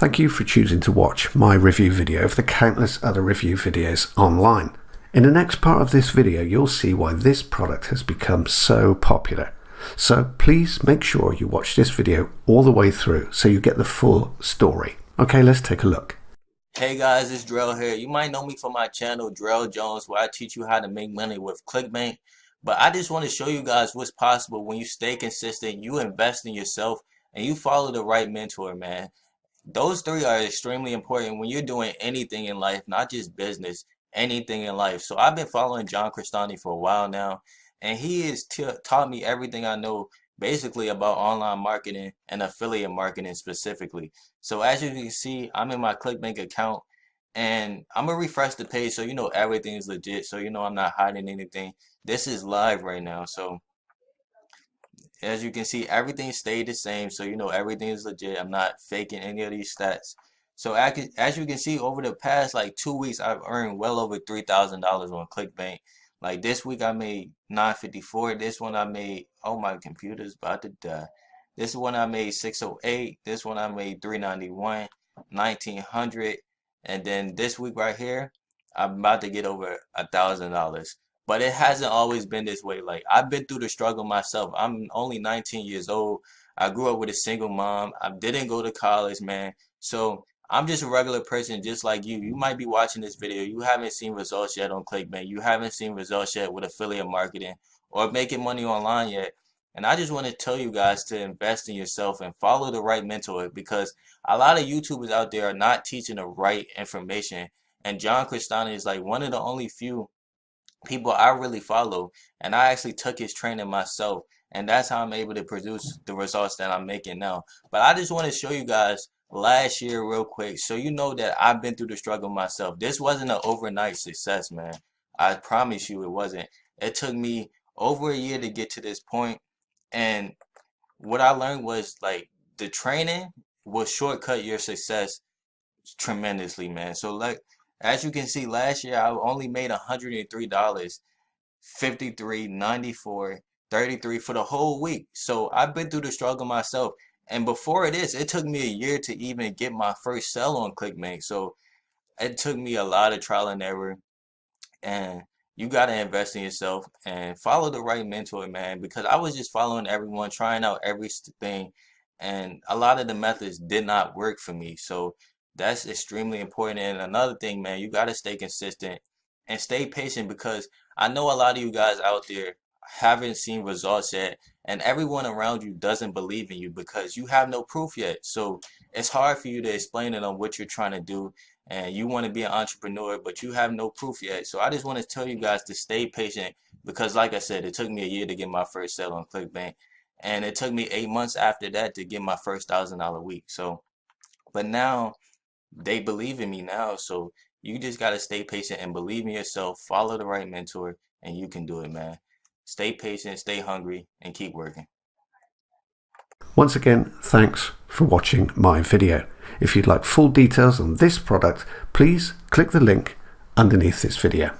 Thank you for choosing to watch my review video of the countless other review videos online. In the next part of this video, you'll see why this product has become so popular. So please make sure you watch this video all the way through so you get the full story. Okay, let's take a look. Hey guys, it's Drell here. You might know me from my channel, Drell Jones, where I teach you how to make money with Clickbank. But I just want to show you guys what's possible when you stay consistent, you invest in yourself, and you follow the right mentor, man. Those three are extremely important when you're doing anything in life, not just business, anything in life. So I've been following John Crestani for a while now, and he has taught me everything I know basically about online marketing and affiliate marketing specifically. So as you can see, I'm in my Clickbank account, and I'm gonna refresh the page so you know everything is legit, so you know I'm not hiding anything. This is live right now, so as you can see, everything stayed the same, so you know everything is legit. I'm not faking any of these stats. So as you can see, over the past like 2 weeks, I've earned well over $3,000 on Clickbank. Like this week, I made 954. This one I made, oh my computer's about to die. This one I made 608. This one I made 391, 1900, and then this week right here, I'm about to get over $1,000. But it hasn't always been this way. Like I've been through the struggle myself. I'm only 19 years old. I grew up with a single mom. I didn't go to college, man. So I'm just a regular person just like you. You might be watching this video. You haven't seen results yet on Clickbank. You haven't seen results yet with affiliate marketing or making money online yet. And I just want to tell you guys to invest in yourself and follow the right mentor, because a lot of YouTubers out there are not teaching the right information. And John Crestani is like one of the only few people I really follow, and I actually took his training myself, and that's how I'm able to produce the results that I'm making now. But I just want to show you guys last year real quick so you know that I've been through the struggle myself. This wasn't an overnight success, man. I promise you it wasn't. It took me over a year to get to this point, and what I learned was like the training will shortcut your success tremendously, man. So like as you can see, last year I only made $103, 53, 94, 33 for the whole week. So I've been through the struggle myself. And before this, it took me a year to even get my first sell on Clickbank. So it took me a lot of trial and error. And you got to invest in yourself and follow the right mentor, man, because I was just following everyone, trying out everything, and a lot of the methods did not work for me. So that's extremely important. And another thing, man, you got to stay consistent and stay patient, because I know a lot of you guys out there haven't seen results yet, and everyone around you doesn't believe in you because you have no proof yet. So it's hard for you to explain it on what you're trying to do, and you want to be an entrepreneur, but you have no proof yet. So I just want to tell you guys to stay patient, because like I said, it took me a year to get my first sale on Clickbank, and it took me 8 months after that to get my first $1,000 week. So, but now they believe in me now. So you just got to stay patient and believe in yourself, follow the right mentor, and you can do it, man. Stay patient, stay hungry, and keep working. Once again, thanks for watching my video. If you'd like full details on this product, please click the link underneath this video.